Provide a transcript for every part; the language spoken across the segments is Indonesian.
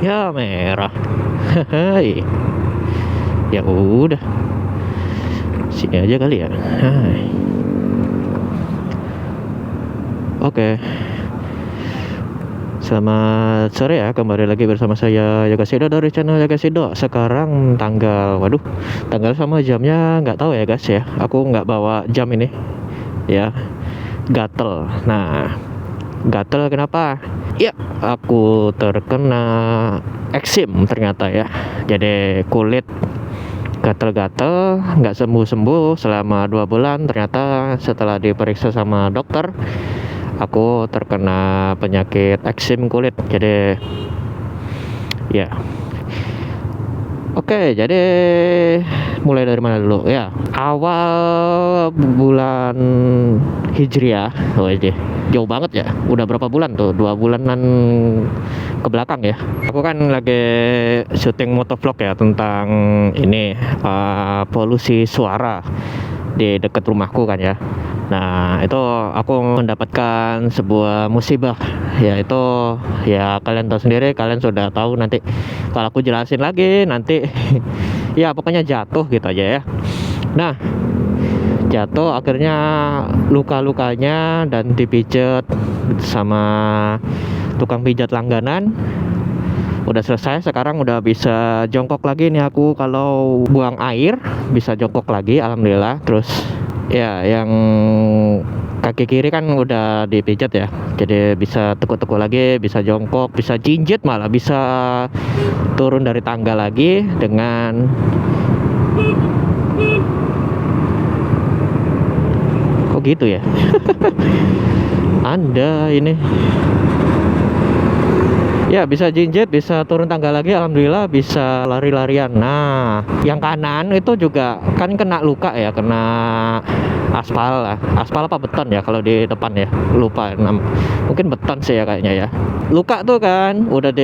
Ya merah. Hai. Ya udah. Sini aja kali ya. Hai. Oke. Selamat sore ya, kembali lagi bersama saya Yoga Sido dari channel Yoga Sido. Sekarang tanggal sama jamnya nggak tahu ya guys ya. Aku nggak bawa jam ini, ya. Gatel. Nah, gatel kenapa? Ya, aku terkena eksim ternyata ya. Jadi kulit gatel-gatel, nggak sembuh-sembuh selama 2 bulan. Ternyata setelah diperiksa sama dokter, aku terkena penyakit eksim kulit. Jadi ya, oke, jadi mulai dari mana dulu ya? Awal bulan Hijriah. Oh ini jauh banget ya. Udah berapa bulan tuh? 2 bulanan ke belakang ya. Aku kan lagi syuting motovlog ya tentang ini polusi suara di dekat rumahku kan ya. Nah, itu aku mendapatkan sebuah musibah, yaitu ya kalian tahu sendiri, kalian sudah tahu nanti kalau aku jelasin lagi nanti ya pokoknya jatuh gitu aja ya. Nah, jatuh akhirnya luka-lukanya dan dipijet sama tukang pijat langganan udah selesai. Sekarang udah bisa jongkok lagi nih aku, kalau buang air bisa jongkok lagi alhamdulillah. Terus ya yang kaki kiri kan udah dipijat ya, jadi bisa tekuk-tekuk lagi, bisa jongkok, bisa jinjit, malah bisa turun dari tangga lagi dengan kok gitu ya. Anda ini ya bisa jinjit, bisa turun tangga lagi, alhamdulillah bisa lari-larian. Nah, yang kanan itu juga kan kena luka ya, kena aspal lah. Aspal apa beton ya kalau di depan ya, lupa. Mungkin beton sih ya kayaknya ya. Luka tuh kan udah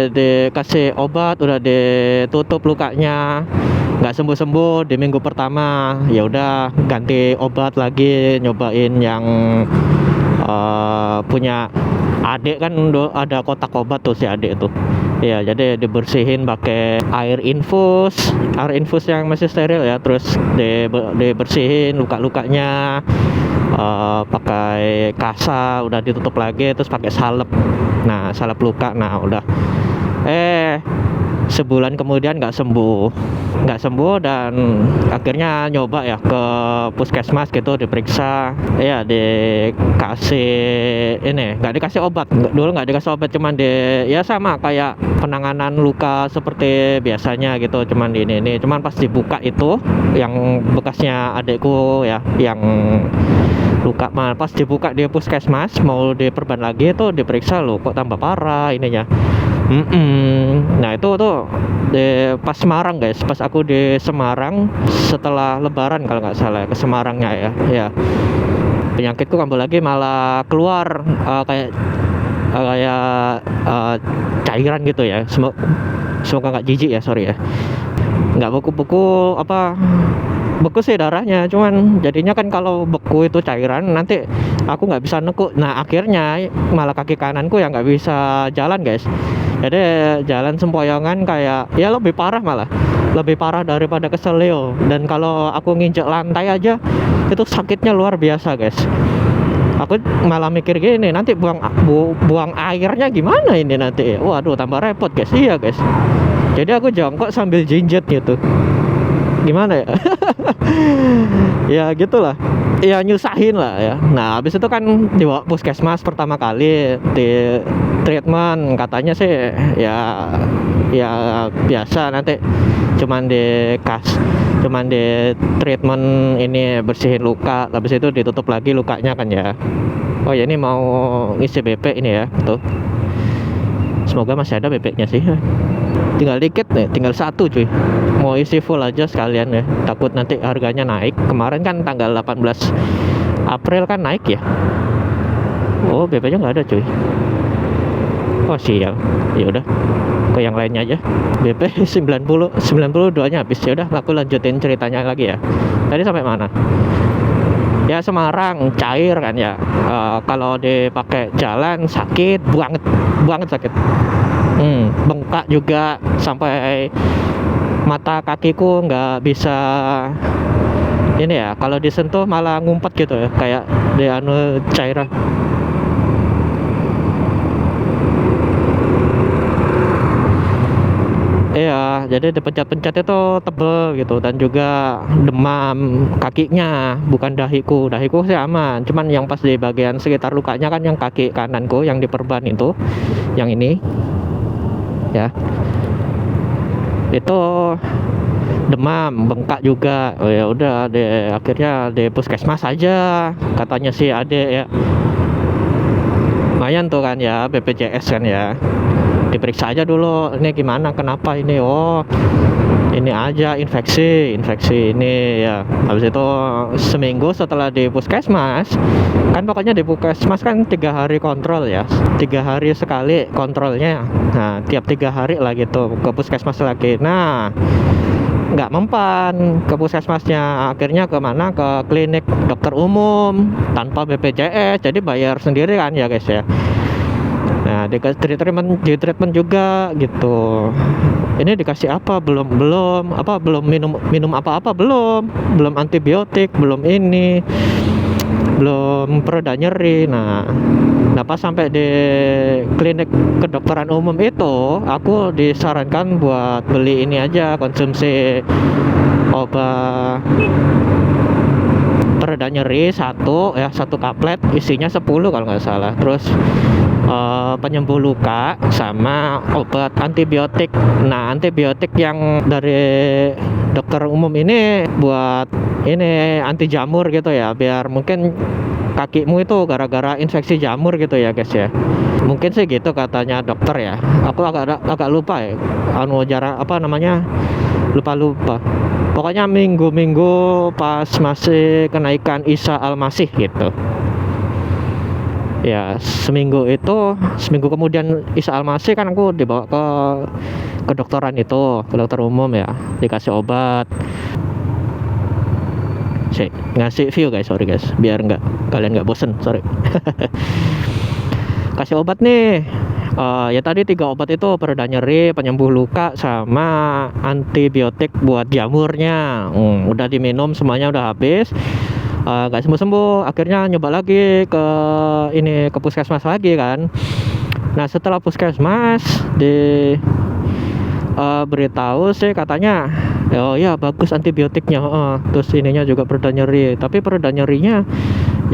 dikasih obat, udah ditutup lukanya, nggak sembuh-sembuh di minggu pertama. Ya udah ganti obat lagi, nyobain yang punya adik kan, ada kotak obat tuh si adik itu ya. Jadi dibersihin pakai air infus yang masih steril ya. Terus dibersihin luka-lukanya pakai kasa, udah ditutup lagi, terus pakai salep. Nah, salep luka. Nah, udah sebulan kemudian nggak sembuh dan akhirnya nyoba ya ke puskesmas gitu, diperiksa ya, dikasih ini, nggak dikasih obat dulu, nggak dikasih obat, cuman ya sama kayak penanganan luka seperti biasanya gitu, cuman ini cuman pas dibuka itu yang bekasnya adekku ya, yang luka mal, pas dibuka di puskesmas mau diperban lagi, itu diperiksa loh kok tambah parah ininya. Nah itu tuh pas Semarang guys, pas aku di Semarang setelah Lebaran kalau nggak salah ke Semarangnya ya. Ya, penyakitku kambuh lagi, malah keluar kayak cairan gitu ya. Semoga nggak jijik ya, sorry ya. Nggak beku-beku apa, beku sih darahnya, cuman jadinya kan kalau beku itu cairan, nanti aku nggak bisa nekuk. Nah akhirnya malah kaki kananku yang nggak bisa jalan guys. Jadi jalan sempoyongan, kayak ya lebih parah daripada keselio. Dan kalau aku nginjek lantai aja itu sakitnya luar biasa guys. Aku malah mikir gini, nanti buang airnya gimana ini nanti. Waduh, tambah repot guys. Iya guys, jadi aku jongkok sambil jinjit gitu, gimana ya. Ya gitulah, ya nyusahin lah ya. Nah habis itu kan dibawa puskesmas pertama kali, di treatment, katanya sih ya biasa, nanti cuman di treatment ini, bersihin luka, habis itu ditutup lagi lukanya kan ya. Oh ya, ini mau ngisi BP ini ya tuh, semoga masih ada BP-nya sih. Tinggal dikit nih, tinggal 1 cuy. Mau isi full aja sekalian ya, takut nanti harganya naik. Kemarin kan tanggal 18 April kan naik ya. Oh, BP-nya nggak ada cuy. Oh sial, ya udah ke yang lainnya aja. BP 92-nya habis. Ya udah, aku lanjutin ceritanya lagi ya. Tadi sampai mana? ya Semarang cair kan ya. Kalau dipakai jalan sakit banget, banget sakit. Bengkak juga sampai mata kakiku nggak bisa ini ya, kalau disentuh malah ngumpet gitu ya, kayak di anu cairan. Iya, jadi dipencet-pencet itu tebel gitu, dan juga demam kakinya, bukan dahiku sih aman, cuman yang pas di bagian sekitar lukanya kan yang kaki kananku yang diperban itu, yang ini ya, itu demam, bengkak juga. Oh ya udah, akhirnya di puskesmas aja katanya sih adek ya. Lumayan tuh kan ya, BPJS kan ya, diperiksa aja dulu ini gimana, kenapa ini. Oh ini aja infeksi ini ya. Habis itu seminggu setelah di puskesmas, kan pokoknya di puskesmas kan 3 hari kontrol ya, 3 hari sekali kontrolnya. Nah tiap 3 hari lah gitu ke puskesmas lagi. Nah nggak mempan ke puskesmasnya, akhirnya kemana, ke klinik dokter umum tanpa BPJS, jadi bayar sendiri kan ya guys ya. Nah di treatment juga gitu. Ini dikasih apa, belum minum apa-apa, belum antibiotik, belum ini, belum pereda nyeri. Nah pas sampai di klinik kedokteran umum itu, aku disarankan buat beli ini aja, konsumsi obat pereda nyeri satu kaplet, isinya 10 kalau nggak salah. Terus penyembuh luka sama obat antibiotik. Nah antibiotik yang dari dokter umum ini buat ini anti jamur gitu ya, biar mungkin kakimu itu gara-gara infeksi jamur gitu ya guys ya, mungkin sih gitu katanya dokter ya. Aku agak lupa ya, jarak apa namanya, lupa. Pokoknya minggu-minggu pas masih kenaikan Isa Al-Masih gitu ya, seminggu kemudian Isa Al-Masih kan aku dibawa ke kedokteran itu, ke dokter umum ya, dikasih obat. Ngasih view guys, sorry guys, biar kalian nggak bosen, sorry. Kasih obat nih, ya tadi 3 obat itu, pereda nyeri, penyembuh luka, sama antibiotik buat jamurnya. Udah diminum semuanya, udah habis. Gak sembuh-sembuh, akhirnya nyoba lagi ke puskesmas lagi kan. Nah setelah puskesmas beritahu sih katanya, oh ya bagus antibiotiknya, terus ininya juga pereda nyeri, tapi pereda nyerinya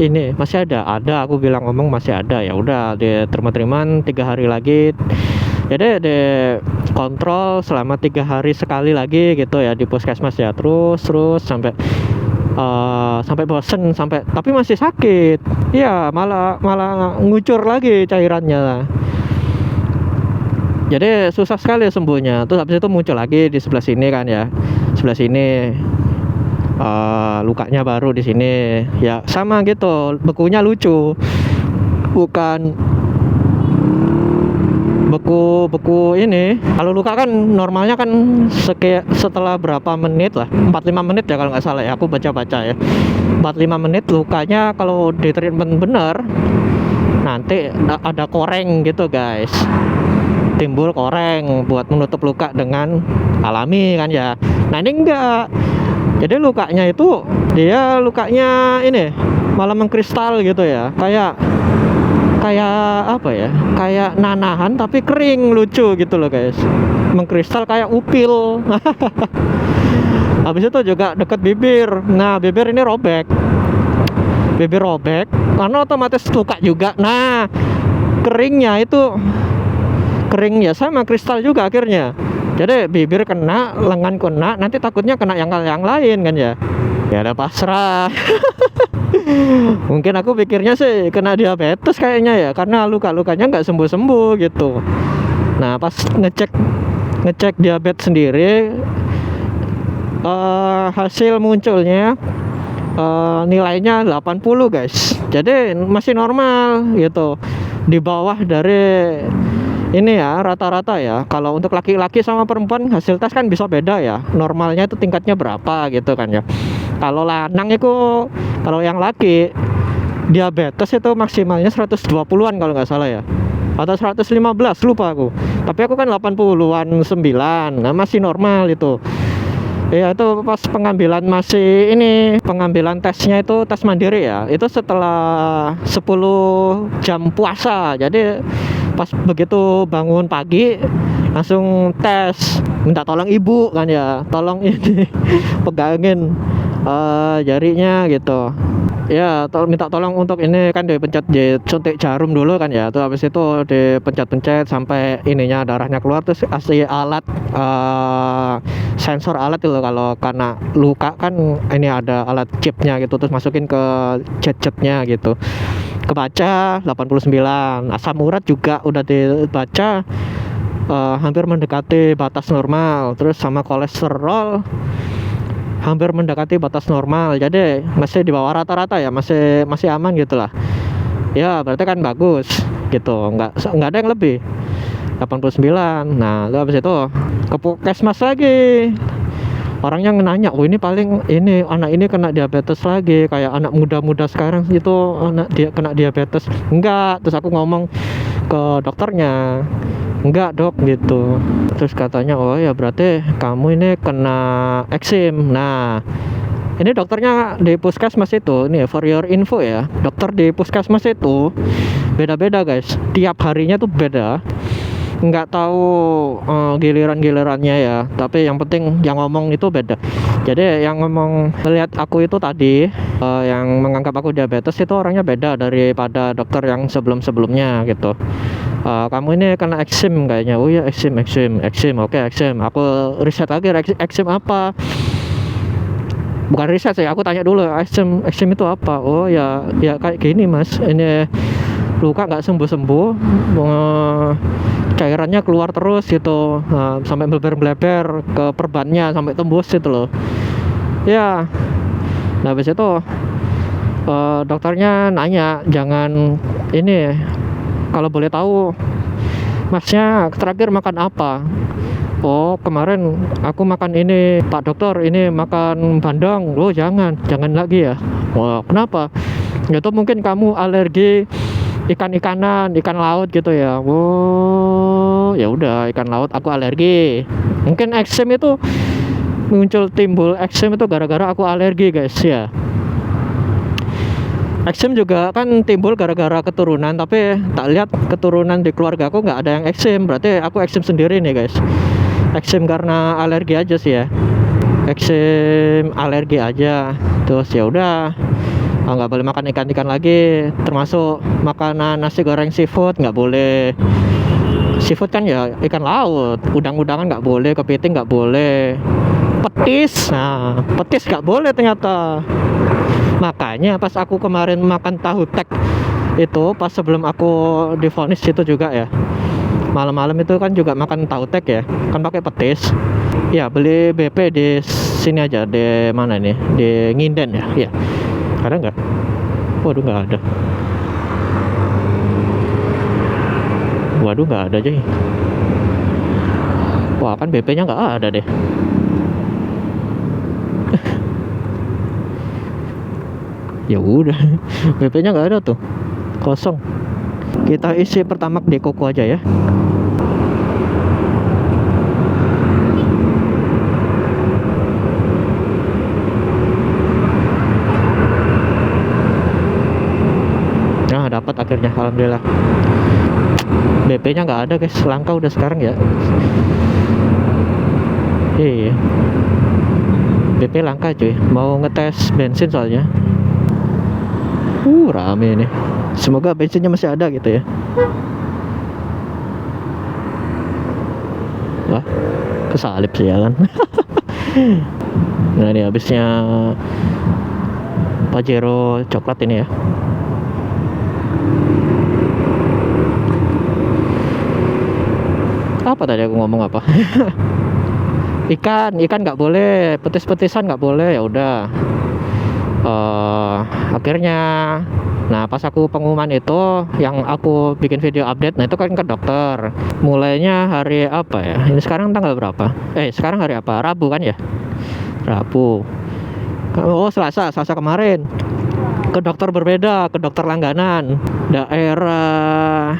ini masih ada. Aku bilang masih ada. Ya udah, di terima-terimaan 3 hari lagi, jadi di kontrol selama 3 hari sekali lagi gitu ya di puskesmas ya, terus sampai bosen, tapi masih sakit ya, malah ngucur lagi cairannya lah. Jadi susah sekali sembuhnya. Terus habis itu muncul lagi di sebelah sini kan ya, sebelah sini lukanya baru di sini ya, sama gitu, bekunya lucu, bukan beku ini. Kalau luka kan normalnya kan setelah berapa menit lah, 4-5 menit ya kalau nggak salah ya, aku baca ya, 4-5 menit lukanya kalau di treatment bener nanti ada koreng gitu guys, timbul koreng buat menutup luka dengan alami kan ya. Nah ini enggak, jadi lukanya ini malah mengkristal gitu ya, kayak apa ya, kayak nanahan tapi kering, lucu gitu loh guys, mengkristal kayak upil. Habis itu juga deket bibir. Nah bibir ini robek karena otomatis luka juga. Nah keringnya itu kering ya, sama kristal juga akhirnya. Jadi bibir kena, lengan kena, nanti takutnya kena yang lain kan ya. Ya udah pasrah. Mungkin aku pikirnya sih kena diabetes kayaknya ya, karena luka-lukanya nggak sembuh-sembuh gitu. Nah pas ngecek diabetes sendiri, hasil munculnya nilainya 80 guys. Jadi masih normal gitu, di bawah dari ini ya, rata-rata ya. Kalau untuk laki-laki sama perempuan hasil tes kan bisa beda ya, normalnya itu tingkatnya berapa gitu kan ya. Kalau lanang itu Kalau yang laki diabetes itu maksimalnya 120-an kalau nggak salah ya, atau 115, lupa aku. Tapi aku kan 80-an 9, nah masih normal itu. Ya itu pas pengambilan masih ini, pengambilan tesnya itu tes mandiri ya. Itu setelah 10 jam puasa. Jadi pas begitu bangun pagi langsung tes, minta tolong ibu kan ya, tolong ini pegangin jarinya gitu. Ya, minta tolong untuk ini kan dipencet, suntik jarum dulu kan ya. Tuh habis itu dipencet-pencet sampai ininya darahnya keluar, terus kasih alat sensor alat itu kalau kena luka kan ini ada alat chipnya gitu, terus masukin ke jet-jetnya gitu. Kebaca 89, asam urat juga udah dibaca hampir mendekati batas normal, terus sama kolesterol hampir mendekati batas normal, jadi masih di bawah rata-rata ya, masih aman gitulah ya, berarti kan bagus gitu, nggak ada yang lebih 89. Nah lalu habis itu ke puskesmas lagi, orangnya nanya, oh ini paling ini anak ini kena diabetes lagi, kayak anak muda-muda sekarang itu anak dia kena diabetes. Enggak, terus aku ngomong ke dokternya, enggak dok gitu. Terus katanya, oh ya berarti kamu ini kena eksim. Nah ini dokternya di puskesmas itu, ini for your info ya, dokter di puskesmas itu beda-beda guys, tiap harinya tuh beda. Nggak tahu giliran-gilirannya ya, tapi yang penting yang ngomong itu beda. Jadi yang ngomong lihat aku itu tadi, yang menganggap aku diabetes itu orangnya beda daripada dokter yang sebelum-sebelumnya gitu. Kamu ini kena eksim kayaknya. Oh ya eksim, oke eksim. Aku riset lagi, eksim apa? Bukan riset sih, aku tanya dulu, eksim itu apa? Oh ya kayak gini mas, ini luka nggak sembuh-sembuh, cairannya keluar terus gitu, sampai melebar-melebar ke perbannya sampai tembus itu loh ya. Nah habis itu dokternya nanya, jangan ini, kalau boleh tahu masnya terakhir makan apa? Oh kemarin aku makan ini pak dokter, ini makan bandeng. Oh jangan lagi ya. Wah kenapa? Itu mungkin kamu alergi ikan-ikanan, ikan laut gitu ya. Oh ya udah, ikan laut aku alergi. Mungkin eksim itu timbul eksim itu gara-gara aku alergi guys ya. Eksim juga kan timbul gara-gara keturunan, tapi tak lihat keturunan di keluarga aku nggak ada yang eksim, berarti aku eksim sendiri nih guys. Eksim karena alergi aja sih ya, eksim alergi aja. Terus ya udah, nggak boleh makan ikan-ikan lagi, termasuk makanan nasi goreng seafood nggak boleh. Seafood kan ya ikan laut, udang-udangan nggak boleh, kepiting nggak boleh, petis, nah petis nggak boleh ternyata. Makanya pas aku kemarin makan tahu tek itu, pas sebelum aku divonis itu juga ya, malam-malam itu kan juga makan tahu tek ya, kan pakai petis. Ya beli BP di sini aja, di mana nih, di Nginden ya. Ya ada nggak? Waduh nggak ada. Waduh nggak ada aja. Wah kan BP-nya nggak ada deh. Ya udah, BP-nya nggak ada tuh, kosong. Kita isi pertamax di Koko aja ya. Nah dapat akhirnya, alhamdulillah. BP-nya nggak ada guys, langka udah sekarang ya. Iya, BP langka cuy, mau ngetes bensin soalnya. Rame nih. Semoga bensinnya masih ada gitu ya. Wah, kesalip sih ya kan. Nah ini habisnya Pajero coklat ini ya. Apa tadi aku ngomong apa? ikan nggak boleh, petis-petisan nggak boleh. Ya udah, akhirnya, nah pas aku pengumuman itu, yang aku bikin video update, nah itu kan ke dokter. Mulainya hari apa ya? Ini sekarang tanggal berapa? Sekarang hari apa? Rabu kan ya? Rabu. Oh Selasa kemarin. ke dokter berbeda, ke dokter langganan, daerah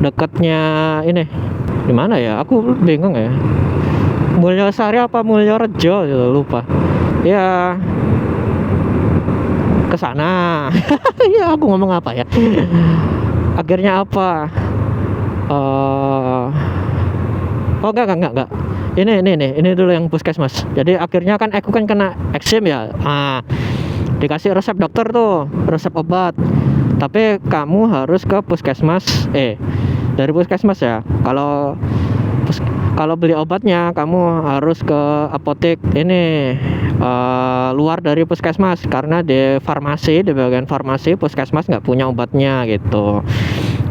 dekatnya ini di mana ya, aku bingung ya, Mulyasari apa Mulyorejo gitu, lupa ya, ke sana. Ya aku ngomong apa ya, akhirnya apa, oh enggak, ini dulu yang puskesmas. Jadi akhirnya kan aku kan kena eksim ya, dikasih resep dokter tuh, resep obat, tapi kamu harus ke puskesmas, dari puskesmas ya. Kalau beli obatnya kamu harus ke apotek ini, luar dari puskesmas, karena di farmasi, di bagian farmasi puskesmas nggak punya obatnya gitu.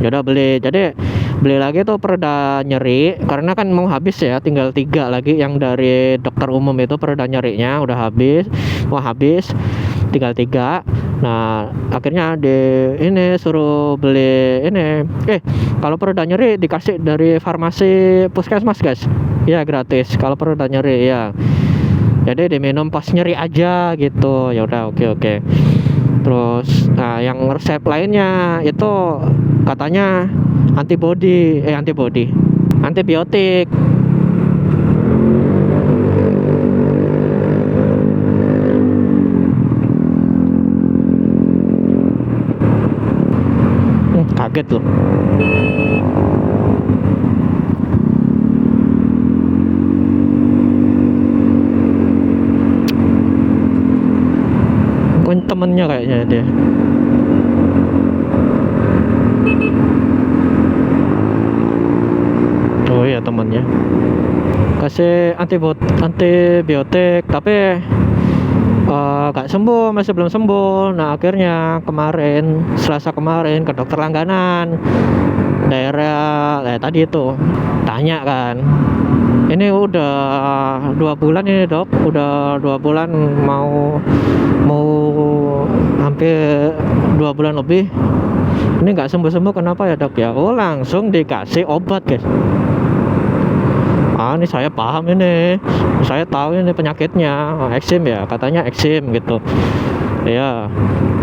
Ya udah beli, jadi beli lagi tuh pereda nyeri, karena kan mau habis ya, tinggal 3 lagi yang dari dokter umum itu, pereda nyerinya udah habis, mau habis, tinggal 3. Nah akhirnya ini suruh beli ini, kalau pereda nyeri dikasih dari farmasi puskesmas guys, ya gratis kalau pereda nyeri ya, jadi diminum pas nyeri aja gitu. Ya udah, oke. Terus nah yang resep lainnya itu katanya antibiotik. Kaget loh. Temennya kayaknya dia. Oh iya, temennya kasih antibiotik tapi gak sembuh, masih belum sembuh. Nah akhirnya Selasa kemarin ke dokter langganan daerah tadi itu, tanya kan, ini udah 2 bulan ini dok, udah 2 bulan, mau hampir 2 bulan lebih ini nggak sembuh kenapa ya dok ya. Oh langsung dikasih obat guys. Ini saya paham, ini saya tahu ini penyakitnya, eksim ya, katanya eksim gitu ya.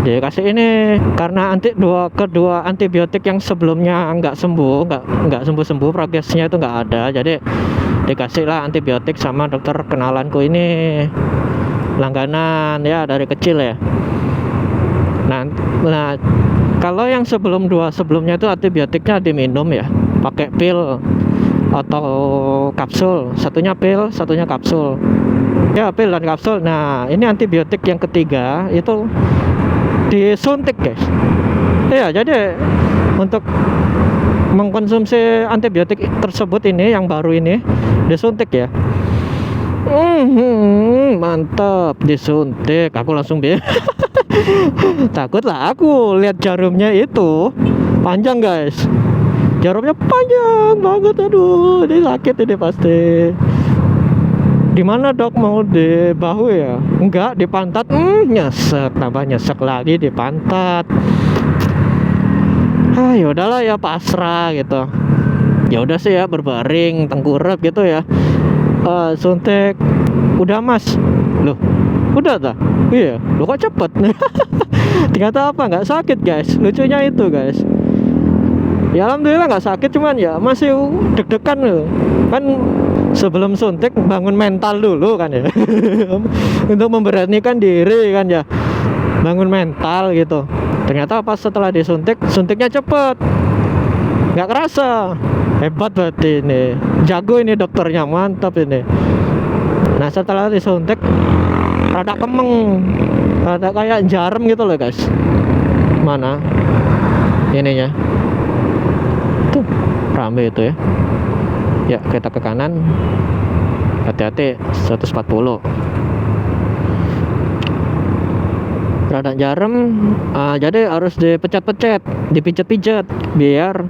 Dia kasih ini karena kedua antibiotik yang sebelumnya nggak sembuh, progresnya itu nggak ada, jadi dikasih lah antibiotik sama dokter kenalanku ini, langganan ya, dari kecil ya. Nah kalau yang sebelumnya itu antibiotiknya diminum ya, pakai pil atau kapsul, satunya pil, satunya kapsul ya, pil dan kapsul. Nah ini antibiotik yang ketiga itu disuntik guys. Iya, jadi untuk mengkonsumsi antibiotik tersebut ini, yang baru ini disuntik ya. Mantap, disuntik. Aku langsung takut lah, aku lihat jarumnya itu panjang guys, jarumnya panjang banget. Aduh, ini sakit ini pasti. Di mana dok? Mau di bahu ya? Enggak, di pantat. Nyesek, tambah nyesek lagi di pantat. Ya udahlah ya, pasrah gitu. Ya udah sih ya, berbaring tengkurap gitu ya. Suntik. Udah mas. Loh, udah tak? Iya. Loh kok cepet? Ternyata apa? Nggak sakit guys. Lucunya itu guys. Ya alhamdulillah nggak sakit, cuman ya masih deg-degan loh. Kan sebelum suntik bangun mental dulu kan ya. Untuk memberanikan diri kan ya, bangun mental gitu. Ternyata pas setelah disuntik, suntiknya cepet, nggak kerasa. Hebat berarti ini, jago ini dokternya, mantap ini. Nah setelah disuntik rada kemeng, rada kayak jarum gitu loh guys. Mana ininya tuh, rame itu ya. Ya kita ke kanan, hati-hati, 140. Rada jarum, jadi harus dipecat-pecat, dipijat-pijat biar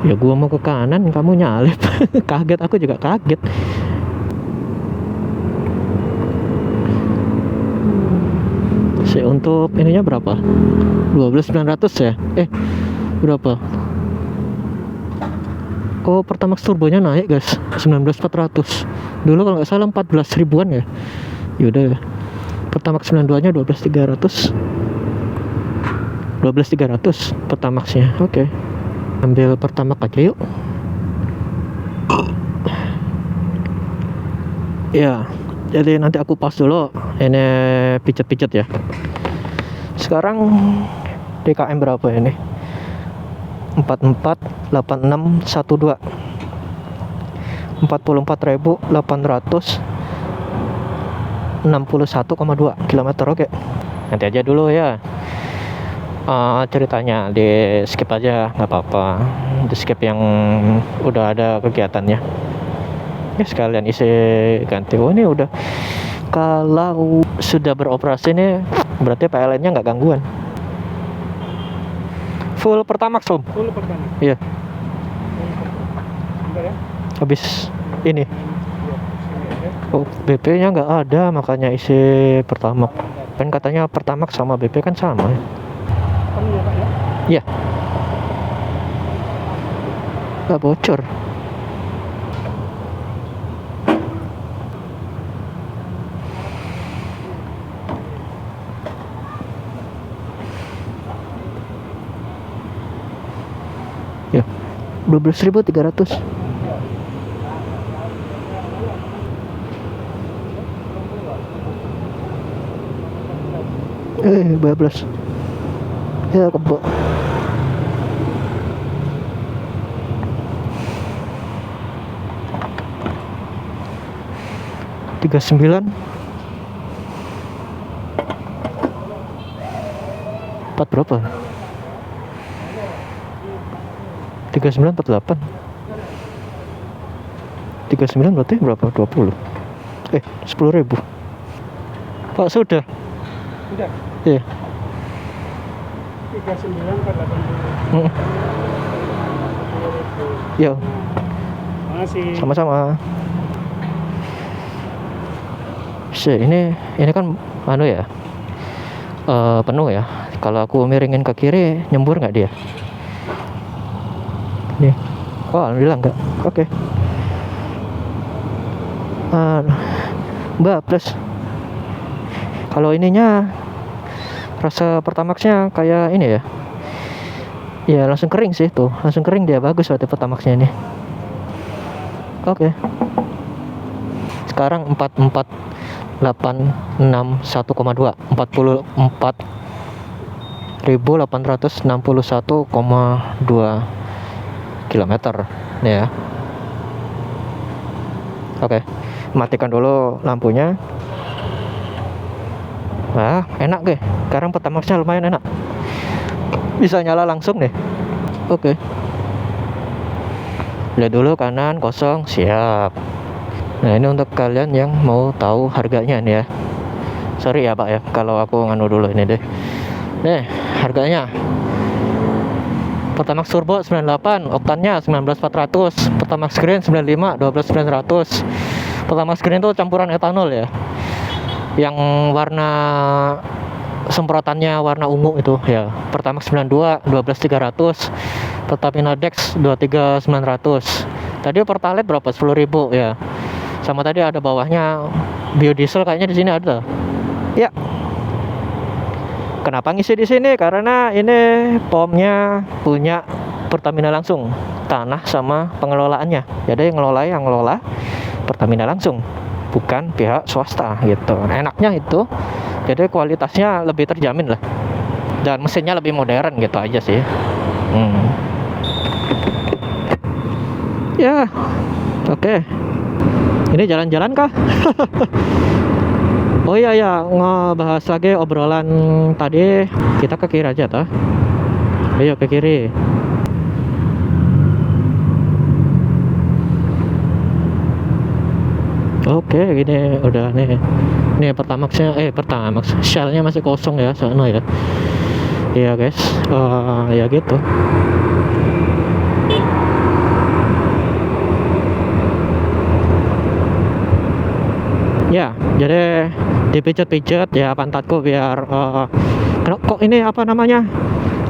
ya gua mau ke kanan, kamu nyalip. Kaget, aku juga kaget. Untuk ininya berapa? 12.900 ya? Berapa? Oh, Pertamax turbonya naik guys, 19.400. Dulu kalau nggak salah 14 ribuan ya. Yaudah ya. Pertamax 92 nya 12.300. 12.300 Pertamaxnya. Oke. Ambil Pertamax aja yuk. Ya, jadi nanti aku pas dulu ini pijet-pijet ya. Sekarang DKM berapa ini? 448612 44.861,2 km. Oke, nanti aja dulu ya. Ceritanya di skip aja, nggak apa-apa. Di skip yang udah ada kegiatannya ya, sekalian isi ganti. Oh, ini udah, kalau sudah beroperasi nih berarti PLN nya nggak gangguan. Full Pertamax Om? Full Pertamax? Iya. Bentar ya. Habis ini. Oh, BP nya nggak ada, makanya isi Pertamax. Kan katanya Pertamax sama BP kan sama ya. Kan ya Pak ya? Iya. Nggak bocor. Ya, 12.300. Bablas. Ya, kebo. Tiga 39 4 berapa? 3948. 39 berarti berapa? 20. 10.000. Pak, sudah? Udah. Iya. 39.480. Ya, Makasih. sama-sama. Ini kan anu ya, penuh ya. Kalau aku miringin ke kiri, nyembur nggak dia? Nih. Oh, alhamdulillah enggak. Oke. Mbak, plus kalau ininya rasa Pertamaxnya kayak ini ya. Ya, langsung kering sih tuh. Langsung kering dia, bagus berarti Pertamaxnya ini. Oke. Sekarang 44.861,2. 44.861,2 kilometer ya. Oke, matikan dulu lampunya. Nah, enak deh. Sekarang Pertamaxnya lumayan enak. Bisa nyala langsung deh. Oke. Lihat dulu kanan kosong, siap. Nah, ini untuk kalian yang mau tahu harganya nih ya. Sorry ya Pak ya, kalau aku nganu dulu ini deh. Nih, harganya. Pertamax Turbo 98, oktannya 19.400. Pertamax Green 95, 12.900. Pertamax Green itu campuran etanol ya. Yang warna semprotannya warna ungu itu ya. Pertamax 92, 12.300. Pertamina Dex 23.900. Tadi Pertalite berapa? 10.000 ya. Sama tadi ada bawahnya biodiesel, kayaknya di sini ada. Ya. Kenapa ngisi di sini? Karena ini pomnya punya Pertamina langsung, tanah sama pengelolaannya. Jadi yang ngelola Pertamina langsung, bukan pihak swasta gitu. Enaknya itu, jadi kualitasnya lebih terjamin lah, dan mesinnya lebih modern gitu aja sih. Ya, oke. Ini jalan-jalan kah? Oh iya ya, ngebahas lagi obrolan tadi. Kita ke kiri aja toh. Ayo ke kiri. Oke, gini udah nih. Nih Pertamaxnya, Pertamax shellnya masih kosong ya, sana ya. Iya guys, ya gitu. Ya, jadi Dipijet-pijet ya pantatku biar kok ini apa namanya,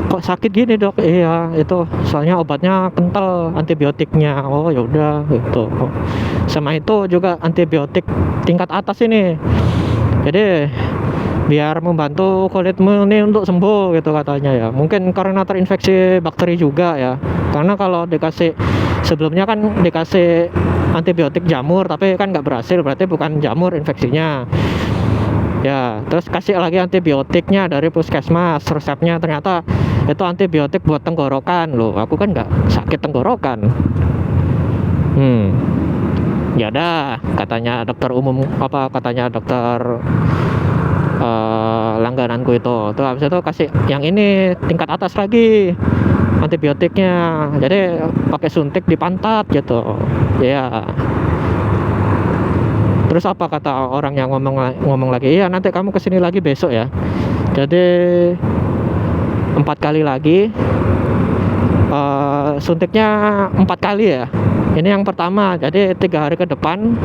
kok sakit gini dok. Iya itu soalnya obatnya kental, antibiotiknya. Oh ya udah gitu. Sama itu juga antibiotik tingkat atas ini, jadi biar membantu kulitmu ini untuk sembuh gitu katanya ya. Mungkin karena terinfeksi bakteri juga ya, karena kalau dikasih sebelumnya kan dikasih antibiotik jamur tapi kan nggak berhasil, berarti bukan jamur infeksinya ya. Terus kasih lagi antibiotiknya dari puskesmas, resepnya ternyata itu antibiotik buat tenggorokan. Loh aku kan nggak sakit tenggorokan. Ya udah katanya dokter umum, apa katanya dokter langgananku itu tuh, habis itu kasih yang ini tingkat atas lagi antibiotiknya, jadi pakai suntik di pantat gitu ya. Terus apa kata orang yang ngomong lagi, iya nanti kamu kesini lagi besok ya, jadi 4 kali lagi, suntiknya 4 kali ya. Ini yang pertama, jadi 3 hari ke depan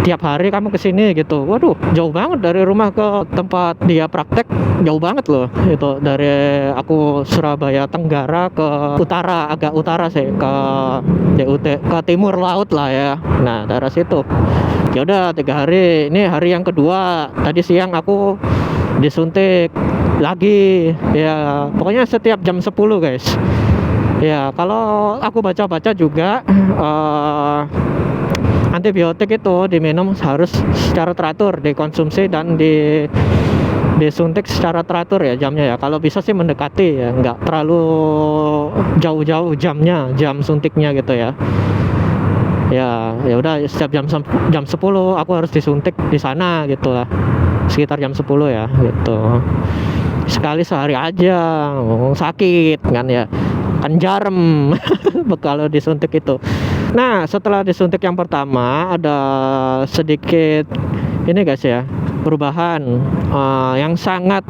tiap hari kamu kesini gitu. Waduh jauh banget dari rumah ke tempat dia praktek, jauh banget loh itu. Dari aku Surabaya Tenggara ke utara, agak utara sih, ke DUT, ke timur laut lah ya. Nah daerah situ. Ya udah 3 hari. Ini hari yang kedua, tadi siang aku disuntik lagi ya. Pokoknya setiap jam 10 guys ya. Kalau aku baca-baca juga antibiotik itu diminum harus secara teratur, dikonsumsi dan disuntik secara teratur ya jamnya ya. Kalau bisa sih mendekati ya, nggak terlalu jauh-jauh jamnya, jam suntiknya gitu ya. Ya udah setiap jam 10 aku harus disuntik di sana gitu lah, sekitar jam 10 ya gitu. Sekali sehari aja, sakit kan ya, kan jarum kalau disuntik itu. Nah setelah disuntik yang pertama ada sedikit ini guys ya, perubahan yang sangat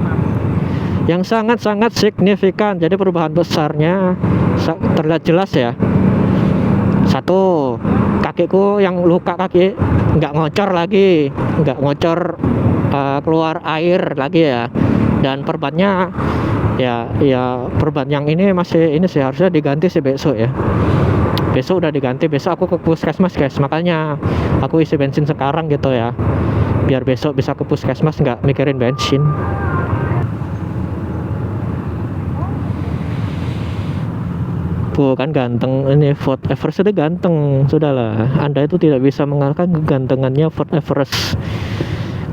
signifikan. Jadi perubahan besarnya terlihat jelas ya. Satu, kakiku yang luka kaki nggak ngocor lagi, nggak ngocor keluar air lagi ya. Dan perbannya ya perban yang ini masih ini sih, harusnya diganti sih besok ya. Besok udah diganti, besok aku ke puskesmas guys, makanya aku isi bensin sekarang gitu ya, biar besok bisa ke puskesmas nggak mikirin bensin. Kan ganteng ini Ford Everest, itu ganteng, sudahlah. Anda itu tidak bisa mengalahkan kegantengannya Ford Everest,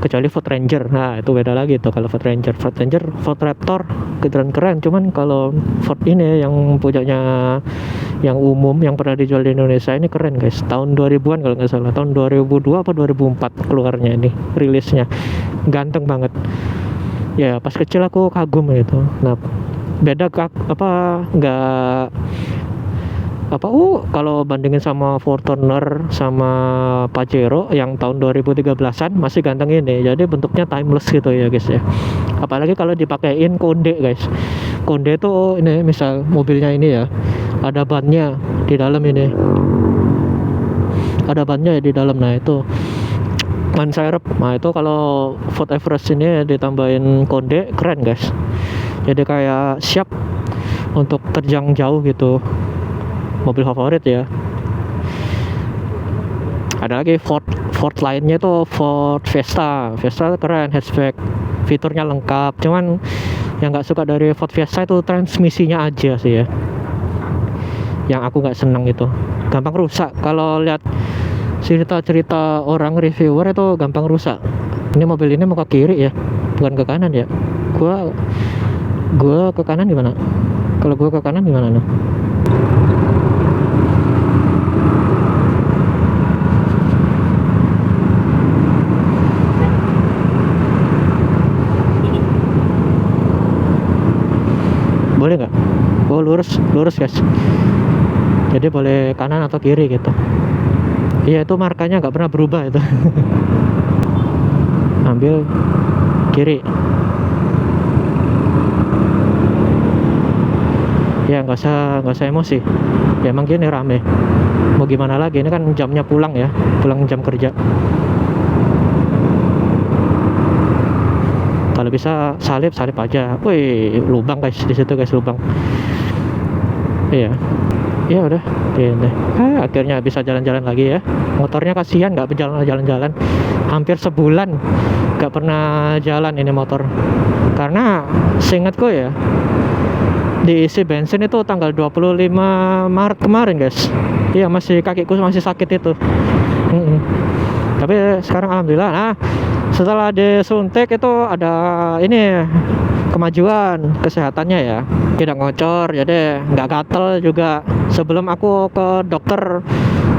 kecuali Ford Ranger. Nah itu beda lagi tuh. Kalau Ford Ranger, Ford Raptor keren. Cuman kalau Ford ini yang punyanya yang umum yang pernah dijual di Indonesia ini keren guys. Tahun 2000-an kalau nggak salah, tahun 2002 apa 2004 keluarnya ini, rilisnya. Ganteng banget ya, pas kecil aku kagum gitu. Nah beda nggak kalau bandingin sama Fortuner sama Pajero yang tahun 2013-an masih ganteng ini. Jadi bentuknya timeless gitu ya guys ya. Apalagi kalau dipakein konde guys. Konde tuh ini misal mobilnya ini ya, ada bannya di dalam ini. Ada bannya ya di dalam. Nah itu ban serep. Nah itu kalau Ford Everest ini ditambahin konde, keren guys. Jadi kayak siap untuk terjang jauh gitu. Mobil favorit ya. Ada lagi Ford lainnya tuh Ford Fiesta keren, hatchback, fiturnya lengkap. Cuman yang nggak suka dari Ford Fiesta itu transmisinya aja sih ya, yang aku nggak seneng itu, gampang rusak. Kalau lihat cerita orang reviewer itu gampang rusak. Ini mobil ini mau ke kiri ya, bukan ke kanan ya. Gua ke kanan gimana? Kalau gua ke kanan gimana nih? Boleh nggak? Oh lurus guys. Jadi boleh kanan atau kiri gitu. Iya itu markanya nggak pernah berubah itu. Ambil kiri. Ya nggak usah emosi. Ya emang gini rame. Mau gimana lagi? Ini kan jamnya pulang ya, pulang jam kerja. bisa salip aja. Wih, lubang guys, di situ guys, lubang. Iya. Ya udah, ini. Akhirnya bisa jalan-jalan lagi ya. Motornya kasihan nggak berjalan-jalan. Hampir sebulan nggak pernah jalan ini motor. Karena seingatku ya, diisi bensin itu tanggal 25 Maret kemarin guys. Iya, kakiku masih sakit itu. Tapi sekarang alhamdulillah. Nah, setelah disuntik itu ada ini kemajuan kesehatannya ya, tidak ngocor, jadi nggak gatel juga. Sebelum aku ke dokter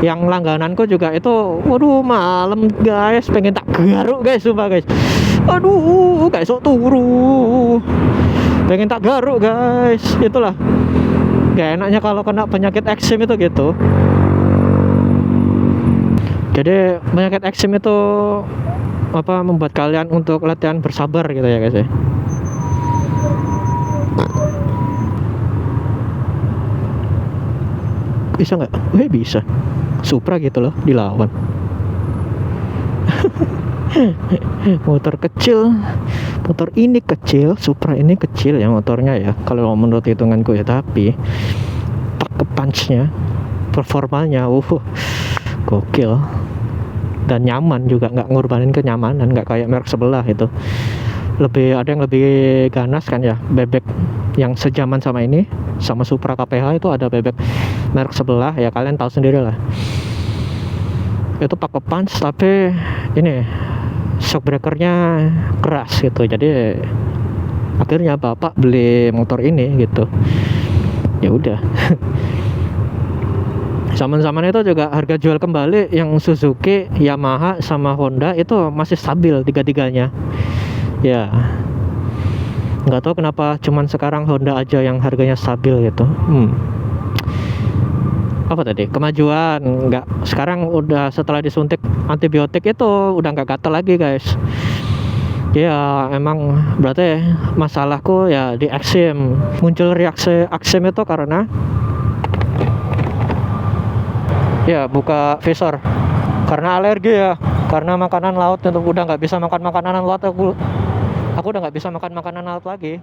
yang langgananku juga itu, waduh malam guys, pengen tak garuk guys, sumpah guys. Aduh, kayak sok turu, pengen tak garuk guys. Itulah gak enaknya kalau kena penyakit eksim itu gitu. Jadi penyakit eksim itu membuat kalian untuk latihan bersabar gitu ya guys ya. Bisa nggak? Bisa. Supra gitu loh dilawan. Motor kecil, motor ini kecil, Supra ini kecil ya motornya ya, kalau menurut hitunganku ya, tapi pakai punch-nya, performanya, gokil. Dan nyaman juga, nggak ngorbanin kenyamanan, nggak kayak merek sebelah itu. Ada yang lebih ganas kan ya, bebek yang sejaman sama ini, sama Supra KPH itu ada bebek merek sebelah ya, kalian tahu sendiri lah. Itu pakai punch tapi ini shock breakernya keras gitu, jadi akhirnya bapak beli motor ini gitu. Ya udah. Zaman-zaman itu juga harga jual kembali yang Suzuki, Yamaha, sama Honda itu masih stabil tiga-tiganya. Ya, nggak tahu kenapa cuman sekarang Honda aja yang harganya stabil gitu. Apa tadi? Kemajuan nggak? Sekarang udah setelah disuntik antibiotik itu udah nggak gatel lagi guys. Ya emang berarti masalahku ya di eksim. Muncul reaksi eksim itu karena ya buka visor karena alergi ya, karena makanan laut itu udah nggak bisa makan makanan laut. Aku udah nggak bisa makan makanan laut lagi.